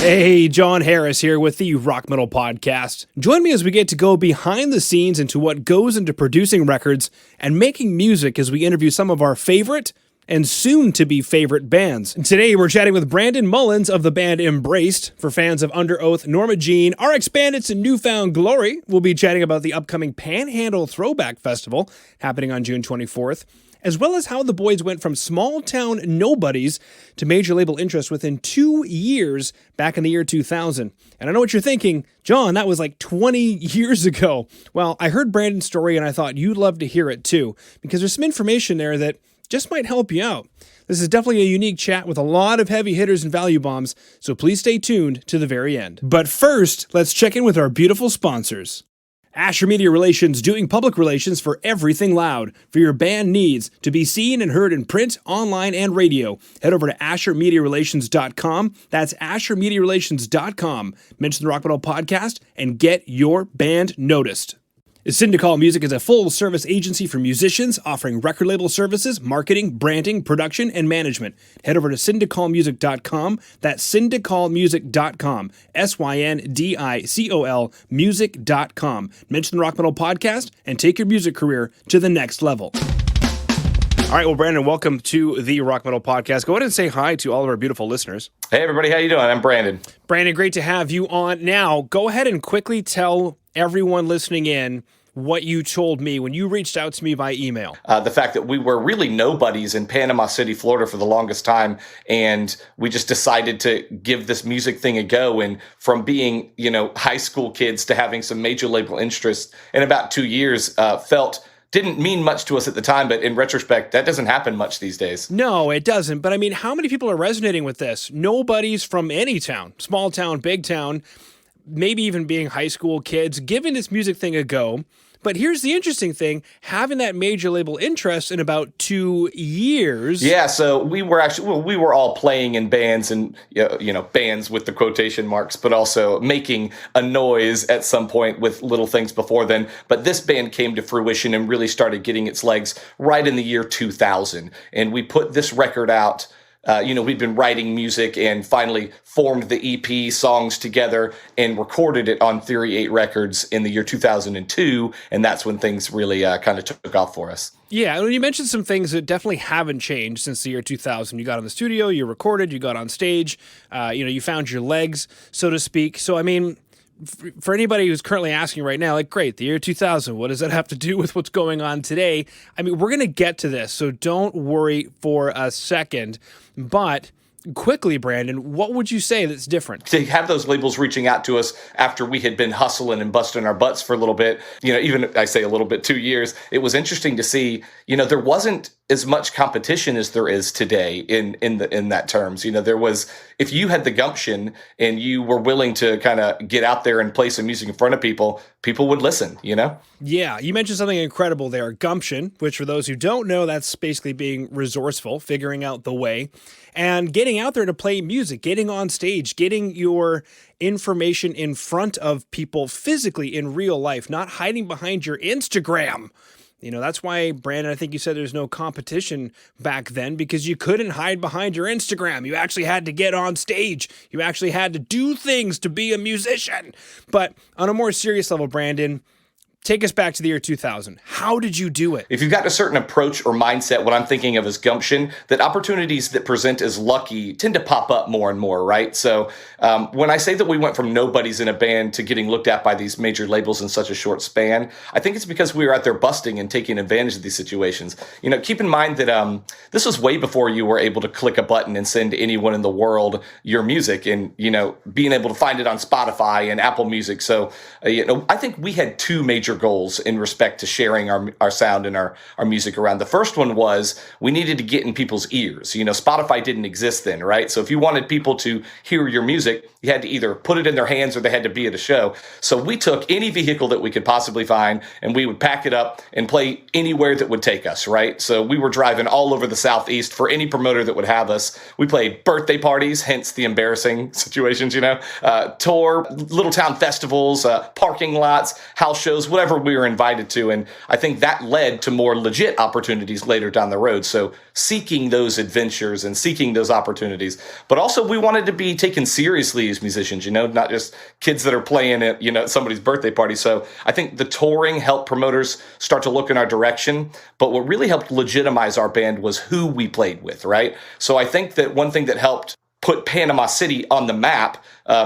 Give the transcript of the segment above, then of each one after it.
Hey, John Harris here with the Rock Metal Podcast. Join me as we get to go behind the scenes into what goes into producing records and making music as we interview some of our favorite and soon-to-be favorite bands. And today we're chatting with Brandon Mullins of the band EMBRACED. For fans of Underoath, Norma, RX Bandits, and Newfound Glory, we'll be chatting about the upcoming Panhandle Throwback Festival happening on June 24th. As well as how the boys went from small-town nobodies to major label interest within 2 years back in the year 2000. And I know what you're thinking, John, that was like 20 years ago. Well, I heard Brandon's story and I thought you'd love to hear it too, because there's some information there that just might help you out. This is definitely a unique chat with a lot of heavy hitters and value bombs, so please stay tuned to the very end. But first, let's check in with our beautiful sponsors. Asher Media Relations, doing public relations for everything loud. For your band needs to be seen and heard in print, online, and radio. Head over to AsherMediaRelations.com. That's AsherMediaRelations.com. Mention the Rock Metal Podcast and get your band noticed. Syndicol Music is a full-service agency for musicians offering record label services, marketing, branding, production, and management. Head over to syndicolmusic.com. That's syndicolmusic.com. SYNDICOL music.com. Mention the Rock Metal Podcast and take your music career to the next level. All right, well, Brandon, welcome to the Rock Metal Podcast. Go ahead and say hi to all of our beautiful listeners. Hey, everybody. How you doing? I'm Brandon. Brandon, great to have you on. Now, go ahead and quickly tell everyone listening in what you told me when you reached out to me by email. The fact that we were really nobodies in Panama City, Florida for the longest time, and we just decided to give this music thing a go. And from being, high school kids to having some major label interest in about 2 years, didn't mean much to us at the time, but in retrospect, that doesn't happen much these days. No, it doesn't. But I mean, how many people are resonating with this? Nobodies from any town, small town, big town, maybe even being high school kids, giving this music thing a go. But here's the interesting thing, having that major label interest in about 2 years. Yeah, so we were all playing in bands and, bands with the quotation marks, but also making a noise at some point with little things before then. But this band came to fruition and really started getting its legs right in the year 2000. And we put this record out. We'd been writing music and finally formed the EP songs together and recorded it on Theory 8 Records in the year 2002. And that's when things really kind of took off for us. Yeah, and you mentioned some things that definitely haven't changed since the year 2000. You got in the studio, you recorded, you got on stage, you found your legs, so to speak. So, I mean, for anybody who's currently asking right now, like, great, the year 2000, what does that have to do with what's going on today? I mean, we're going to get to this, so don't worry for a second. But quickly, Brandon, what would you say that's different? To have those labels reaching out to us after we had been hustling and busting our butts for a little bit, even I say a little bit, 2 years, it was interesting to see, there wasn't as much competition as there is today in that terms. There was, if you had the gumption and you were willing to kind of get out there and play some music in front of people, people would listen, Yeah, you mentioned something incredible there, gumption, which for those who don't know, that's basically being resourceful, figuring out the way, and getting out there to play music, getting on stage, getting your information in front of people physically in real life, not hiding behind your Instagram. That's why, Brandon, I think you said there's no competition back then, because you couldn't hide behind your Instagram. You actually had to get on stage. You actually had to do things to be a musician. But on a more serious level, Brandon, take us back to the year 2000. How did you do it? If you've got a certain approach or mindset, what I'm thinking of is gumption, that opportunities that present as lucky tend to pop up more and more, right? So when I say that we went from nobodies in a band to getting looked at by these major labels in such a short span, I think it's because we were out there busting and taking advantage of these situations. Keep in mind that this was way before you were able to click a button and send anyone in the world your music and, being able to find it on Spotify and Apple Music. So, I think we had two major goals in respect to sharing our sound and our music around. The first one was we needed to get in people's ears. Spotify didn't exist then, right? So if you wanted people to hear your music, you had to either put it in their hands or they had to be at a show. So we took any vehicle that we could possibly find and we would pack it up and play anywhere that would take us, right? So we were driving all over the Southeast for any promoter that would have us. We played birthday parties, hence the embarrassing situations, tour, little town festivals, parking lots, house shows, whoever we were invited to. And I think that led to more legit opportunities later down the road. So seeking those adventures and seeking those opportunities. But also we wanted to be taken seriously as musicians, not just kids that are playing at, at somebody's birthday party. So I think the touring helped promoters start to look in our direction. But what really helped legitimize our band was who we played with, right? So I think that one thing that helped put Panama City on the map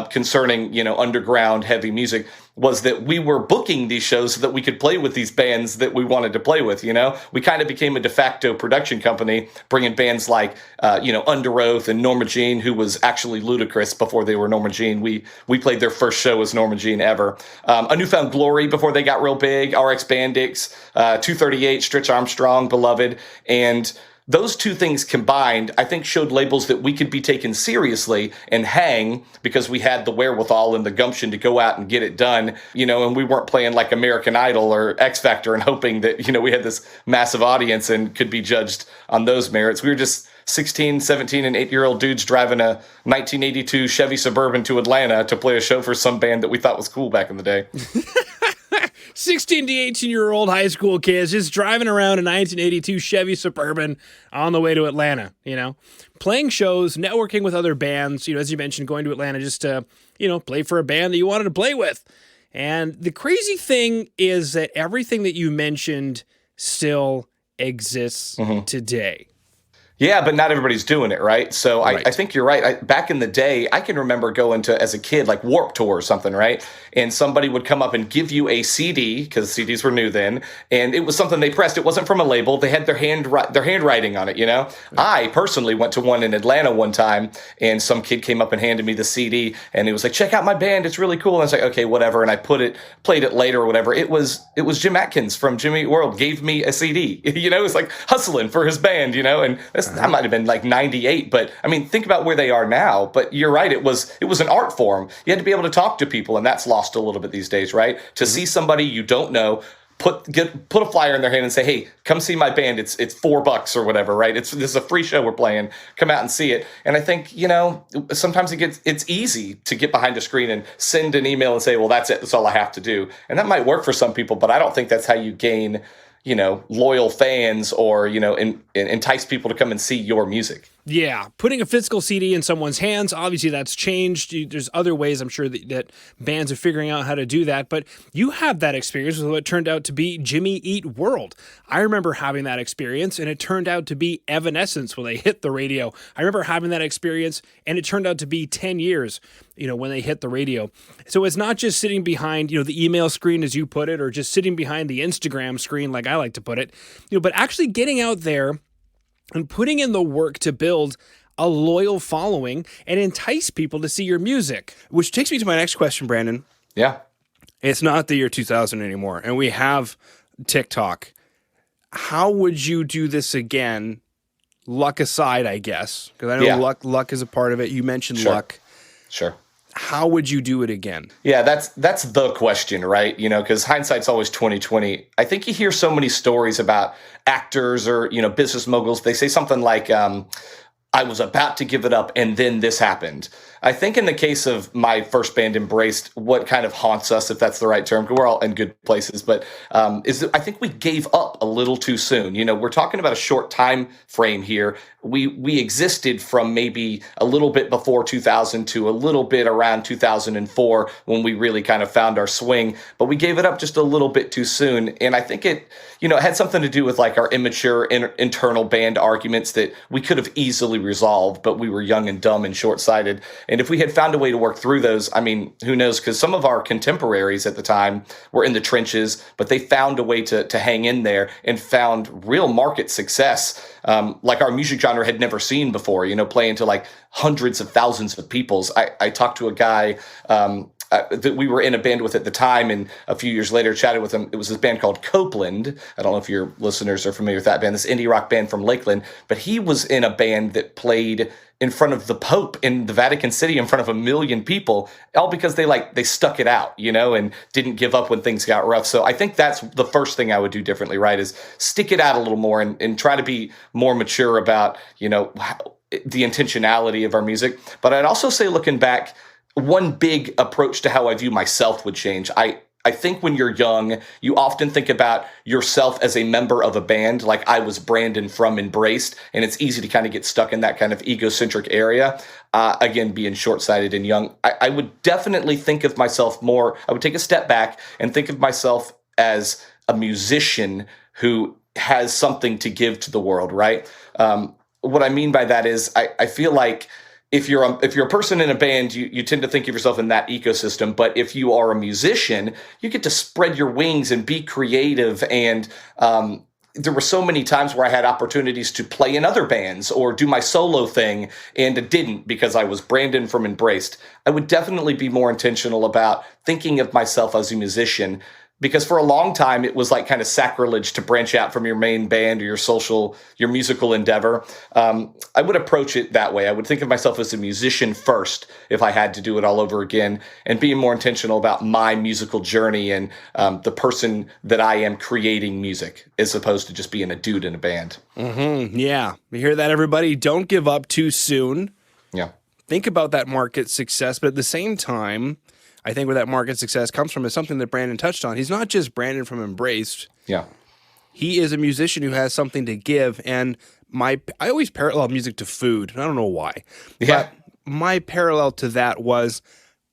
concerning, underground heavy music was that we were booking these shows so that we could play with these bands that we wanted to play with, We kind of became a de facto production company, bringing bands like, Underoath and Norma Jean, who was actually Ludacris before they were Norma Jean. We played their first show as Norma Jean ever. A Newfound Glory before they got real big, RX Bandits, 238, Stretch Armstrong, Beloved, and those two things combined, I think, showed labels that we could be taken seriously and hang because we had the wherewithal and the gumption to go out and get it done, and we weren't playing like American Idol or X Factor and hoping that, we had this massive audience and could be judged on those merits. We were just 16, 17, and 8-year-old dudes driving a 1982 Chevy Suburban to Atlanta to play a show for some band that we thought was cool back in the day. 16 to 18-year-old high school kids just driving around a 1982 Chevy Suburban on the way to Atlanta, playing shows, networking with other bands, as you mentioned, going to Atlanta just to, play for a band that you wanted to play with. And the crazy thing is that everything that you mentioned still exists today. Yeah, but not everybody's doing it, right? So Right. I think you're right. Back in the day, I can remember going to, as a kid, like Warped Tour or something, right? And somebody would come up and give you a CD, because CDs were new then, and it was something they pressed. It wasn't from a label. They had their handwriting on it, I personally went to one in Atlanta one time, and some kid came up and handed me the CD, and he was like, check out my band. It's really cool. And I was like, okay, whatever. And I played it later or whatever. It was Jim Atkins from Jimmy Eat World gave me a CD. It was like hustling for his band, and that might have been like 98, but I mean, think about where they are now. But you're right, it was an art form. You had to be able to talk to people, and that's lost a little bit these days, right? To see somebody you don't know, put a flyer in their hand and say, hey, come see my band. It's $4 or whatever, right? This is a free show we're playing. Come out and see it. And I think, sometimes it's easy to get behind a screen and send an email and say, well, that's it. That's all I have to do. And that might work for some people, but I don't think that's how you gain loyal fans or, entice people to come and see your music. Yeah, putting a physical CD in someone's hands, obviously that's changed. There's other ways I'm sure that bands are figuring out how to do that, but you have that experience with what turned out to be Jimmy Eat World. I remember having that experience, and it turned out to be Evanescence when they hit the radio. I remember having that experience, and it turned out to be 10 years, when they hit the radio. So it's not just sitting behind, the email screen, as you put it, or just sitting behind the Instagram screen, like I like to put it, but actually getting out there and putting in the work to build a loyal following and entice people to see your music. Which takes me to my next question, Brandon. Yeah. It's not the year 2000 anymore, and we have TikTok. How would you do this again? Luck aside, I guess, because I know luck is a part of it. You mentioned luck. Sure. How would you do it again? Yeah, that's the question, right? Because hindsight's always 20/20. I think you hear so many stories about actors or, business moguls. They say something like, I was about to give it up and then this happened. I think in the case of my first band, Embraced, what kind of haunts us, if that's the right term, 'cause we're all in good places, but is that I think we gave up a little too soon. We're talking about a short time frame here. We existed from maybe a little bit before 2000 to a little bit around 2004 when we really kind of found our swing, but we gave it up just a little bit too soon. And I think it had something to do with like our immature internal band arguments that we could have easily resolved, but we were young and dumb and short-sighted. And if we had found a way to work through those, I mean, who knows? Because some of our contemporaries at the time were in the trenches, but they found a way to hang in there and found real market success, like our music genre had never seen before, playing to like hundreds of thousands of people. I talked to a guy that we were in a band with at the time, and a few years later chatted with him. It was this band called Copeland. I don't know if your listeners are familiar with that band, this indie rock band from Lakeland, but he was in a band that played in front of the Pope in the Vatican City in front of 1 million people, all because they stuck it out, and didn't give up when things got rough. So I think that's the first thing I would do differently, right, is stick it out a little more and try to be more mature about, the intentionality of our music. But I'd also say, looking back, one big approach to how I view myself would change. I think when you're young, you often think about yourself as a member of a band. Like I was Brandon from Embraced, and it's easy to kind of get stuck in that kind of egocentric area. Again, being short-sighted and young, I would definitely think of myself more. I would take a step back and think of myself as a musician who has something to give to the world, right? What I mean by that is I feel like if you're a person in a band, you tend to think of yourself in that ecosystem. But if you are a musician, you get to spread your wings and be creative. And there were so many times where I had opportunities to play in other bands or do my solo thing, and it didn't because I was Brandon from Embraced. I would definitely be more intentional about thinking of myself as a musician, because for a long time it was like kind of sacrilege to branch out from your main band or your musical endeavor. I would approach it that way. I would think of myself as a musician first if I had to do it all over again, and being more intentional about my musical journey and the person that I am creating music, as opposed to just being a dude in a band. Mm-hmm. Yeah. You hear that, everybody? Don't give up too soon. Yeah. Think about that market success, but at the same time, I think where that market success comes from is something that Brandon touched on. He's not just Brandon from Embraced. Yeah. He is a musician who has something to give. And I always parallel music to food. I don't know why. Yeah. But my parallel to that was,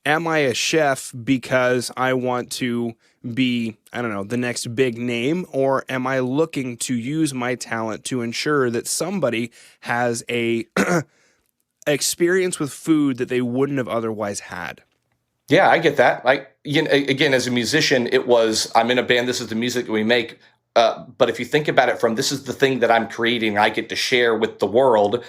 am I a chef because I want to be, I don't know, the next big name? Or am I looking to use my talent to ensure that somebody has a experience with food that they wouldn't have otherwise had? Yeah, I get that. Like, again, as a musician, it was, I'm in a band, this is the music that we make. But if you think about it from, this is the thing that I'm creating, I get to share with the world,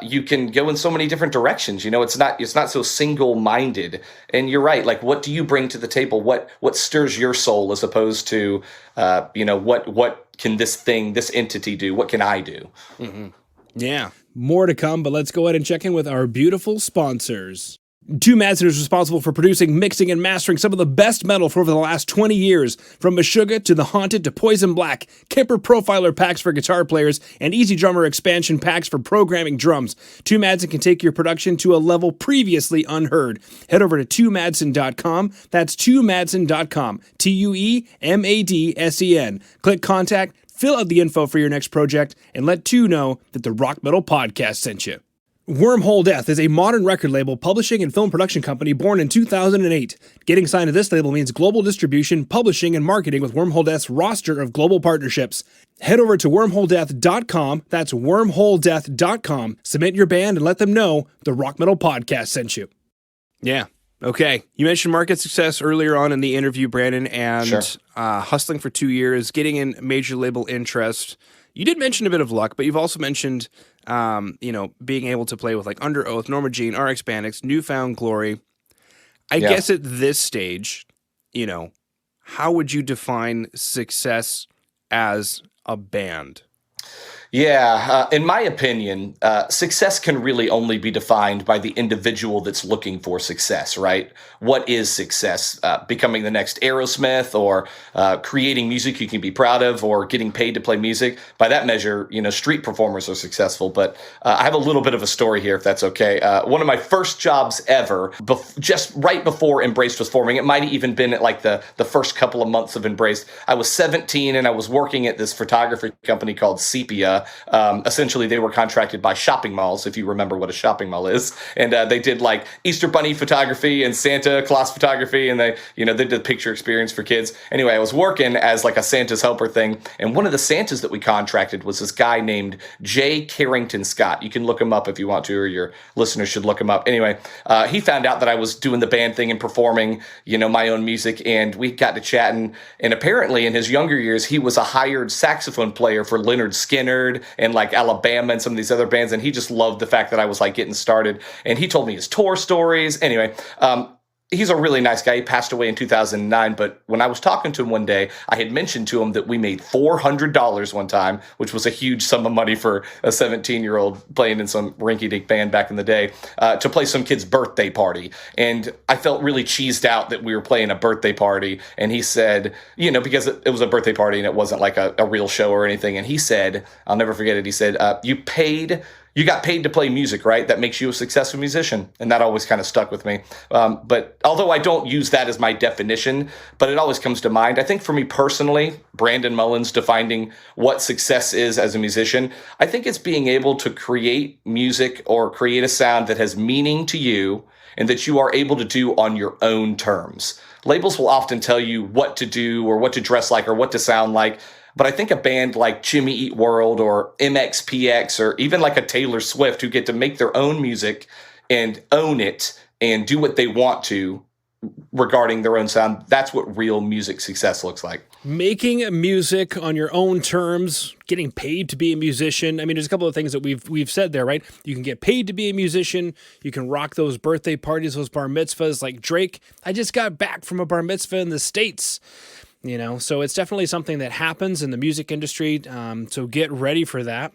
you can go in so many different directions. It's not so single-minded. And you're right. Like, what do you bring to the table? What stirs your soul, as opposed to, what can this entity do? What can I do? Mm-hmm. Yeah. More to come, but let's go ahead and check in with our beautiful sponsors. Two Madsen is responsible for producing, mixing, and mastering some of the best metal for over the last 20 years. From Meshuggah to The Haunted to Poison Black, Kemper Profiler packs for guitar players, and Easy Drummer expansion packs for programming drums. Two Madsen can take your production to a level previously unheard. Head over to twomadsen.com. That's twomadsen.com. TUEMADSEN. Click contact, fill out the info for your next project, and let Two know that the Rock Metal Podcast sent you. Wormhole Death is a modern record label, publishing, and film production company born in 2008. Getting signed to this label means global distribution, publishing, and marketing with Wormhole Death's roster of global partnerships. Head over to wormholedeath.com. That's wormholedeath.com. Submit your band and let them know the Rock Metal Podcast sent you. Yeah. Okay. You mentioned market success earlier on in the interview, Brandon, and Sure. Hustling for 2 years, getting in major label interest. You did mention a bit of luck, but you've also mentioned, being able to play with like Underoath, Norma, RX Bandits, Newfound Glory. I guess at this stage, how would you define success as a band? Yeah, in my opinion, success can really only be defined by the individual that's looking for success, right? What is success? Becoming the next Aerosmith, or creating music you can be proud of, or getting paid to play music? By that measure, street performers are successful. But I have a little bit of a story here, if that's okay. One of my first jobs ever, just right before Embraced was forming, it might have even been at like the first couple of months of Embraced. I was 17 and I was working at this photography company called Sepia. Essentially, they were contracted by shopping malls, if you remember what a shopping mall is. And they did like Easter Bunny photography and Santa Claus photography. And they did the picture experience for kids. Anyway, I was working as like a Santa's helper thing. And one of the Santas that we contracted was this guy named J. Carrington Scott. You can look him up if you want to, or your listeners should look him up. Anyway, he found out that I was doing the band thing and performing, my own music. And we got to chatting. And apparently in his younger years, he was a hired saxophone player for Leonard Skinner and like Alabama and some of these other bands. And he just loved the fact that I was like getting started. And he told me his tour stories. Anyway, he's a really nice guy. He passed away in 2009. But when I was talking to him one day, I had mentioned to him that we made $400 one time, which was a huge sum of money for a 17-year-old playing in some rinky-dink band back in the day, to play some kid's birthday party. And I felt really cheesed out that we were playing a birthday party. And he said, because it was a birthday party and it wasn't like a real show or anything. And he said, I'll never forget it. He said, you paid you got paid to play music, right? That makes you a successful musician. And that always kind of stuck with me. But although I don't use that as my definition, but it always comes to mind. I think for me personally, Brandon Mullins defining what success is as a musician, I think it's being able to create music or create a sound that has meaning to you and that you are able to do on your own terms. Labels will often tell you what to do or what to dress like or what to sound like. But I think a band like Jimmy Eat World or MXPX or even like a Taylor Swift who get to make their own music and own it and do what they want to regarding their own sound, that's what real music success looks like. Making music on your own terms, getting paid to be a musician. I mean, there's a couple of things that we've said there, right? You can get paid to be a musician. You can rock those birthday parties, those bar mitzvahs like Drake. I just got back from a bar mitzvah in the States. So it's definitely something that happens in the music industry. So get ready for that.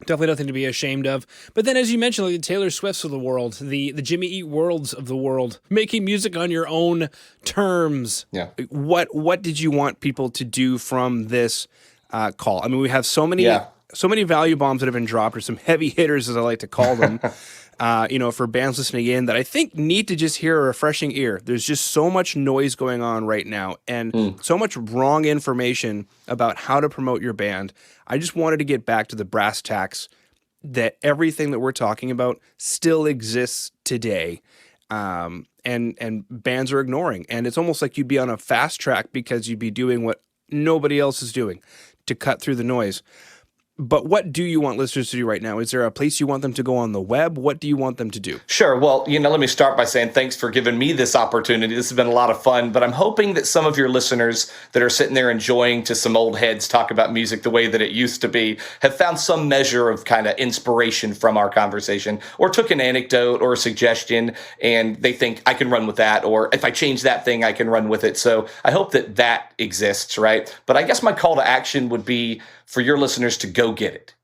Definitely nothing to be ashamed of. But then, as you mentioned, like the Taylor Swifts of the world, the Jimmy Eat Worlds of the world, making music on your own terms. Yeah. What did you want people to do from this call? I mean, we have so many value bombs that have been dropped, or some heavy hitters, as I like to call them. For bands listening in that I think need to just hear a refreshing ear. There's just so much noise going on right now and so much wrong information about how to promote your band. I just wanted to get back to the brass tacks that everything that we're talking about still exists today. And bands are ignoring. And it's almost like you'd be on a fast track because you'd be doing what nobody else is doing to cut through the noise. But what do you want listeners to do right now? Is there a place you want them to go on the web? What do you want them to do? Sure. Well, let me start by saying thanks for giving me this opportunity. This has been a lot of fun, but I'm hoping that some of your listeners that are sitting there enjoying to some old heads talk about music the way that it used to be have found some measure of kind of inspiration from our conversation, or took an anecdote or a suggestion and they think I can run with that, or if I change that thing, I can run with it. So I hope that exists, right? But I guess my call to action would be for your listeners to go get it.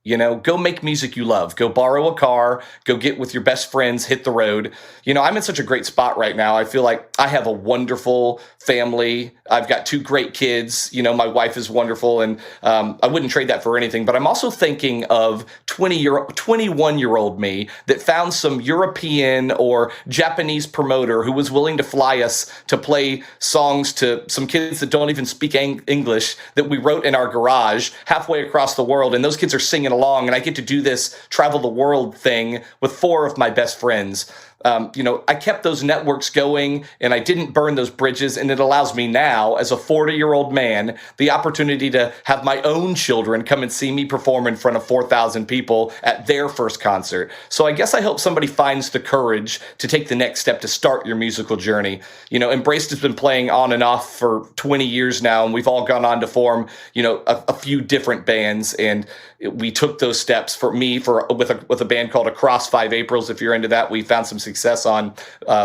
Go make music you love. Go borrow a car. Go get with your best friends. Hit the road. I'm in such a great spot right now. I feel like I have a wonderful family. I've got 2 great kids. My wife is wonderful, and I wouldn't trade that for anything. But I'm also thinking of 21-year-old me that found some European or Japanese promoter who was willing to fly us to play songs to some kids that don't even speak English that we wrote in our garage halfway across the world. And those kids are singing along, and I get to do this travel the world thing with 4 of my best friends. I kept those networks going and I didn't burn those bridges, and it allows me now, as a 40-year-old man, the opportunity to have my own children come and see me perform in front of 4,000 people at their first concert. So I guess I hope somebody finds the courage to take the next step to start your musical journey. Embraced has been playing on and off for 20 years now, and we've all gone on to form, a few different bands, and we took those steps. For me, with a band called Across 5 Aprils, if you're into that, we found some success on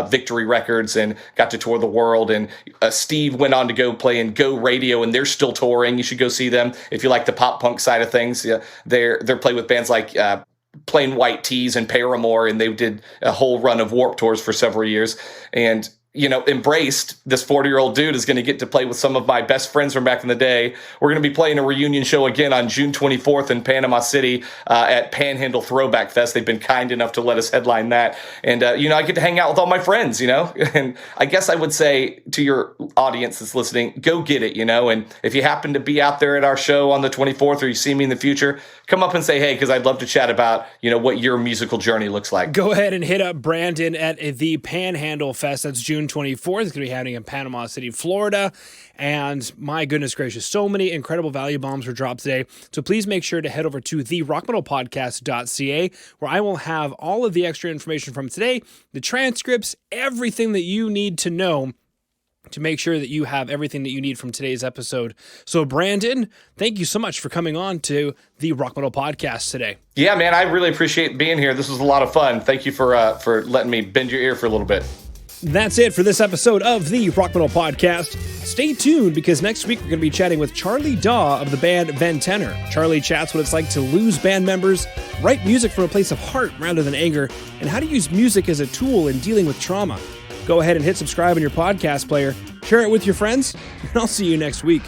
Victory Records and got to tour the world. And Steve went on to go play in Go Radio, and they're still touring. You should go see them if you like the pop punk side of things. Yeah, they're playing with bands like Plain White Tees and Paramore, and they did a whole run of Warped Tours for several years. And Embraced, this 40-year-old dude, is going to get to play with some of my best friends from back in the day. We're going to be playing a reunion show again on June 24th in Panama City at Panhandle Throwback Fest. They've been kind enough to let us headline that. And, I get to hang out with all my friends, and I guess I would say to your audience that's listening, go get it, and if you happen to be out there at our show on the 24th or you see me in the future, come up and say hey, because I'd love to chat about, what your musical journey looks like. Go ahead and hit up Brandon at the Panhandle Fest. That's June 24th. It's going to be happening in Panama City, Florida. And my goodness gracious, so many incredible value bombs were dropped today. So please make sure to head over to therockmetalpodcast.ca, where I will have all of the extra information from today, the transcripts, everything that you need to know to make sure that you have everything that you need from today's episode. So Brandon, thank you so much for coming on to the Rock Metal Podcast today. Yeah, man, I really appreciate being here. This was a lot of fun. Thank you for letting me bend your ear for a little bit. That's it for this episode of the Rock Metal Podcast. Stay tuned, because next week we're going to be chatting with Charlie Daw of the band Van Tenor. Charlie chats what it's like to lose band members, write music from a place of heart rather than anger, and how to use music as a tool in dealing with trauma. Go ahead and hit subscribe on your podcast player, share it with your friends, and I'll see you next week.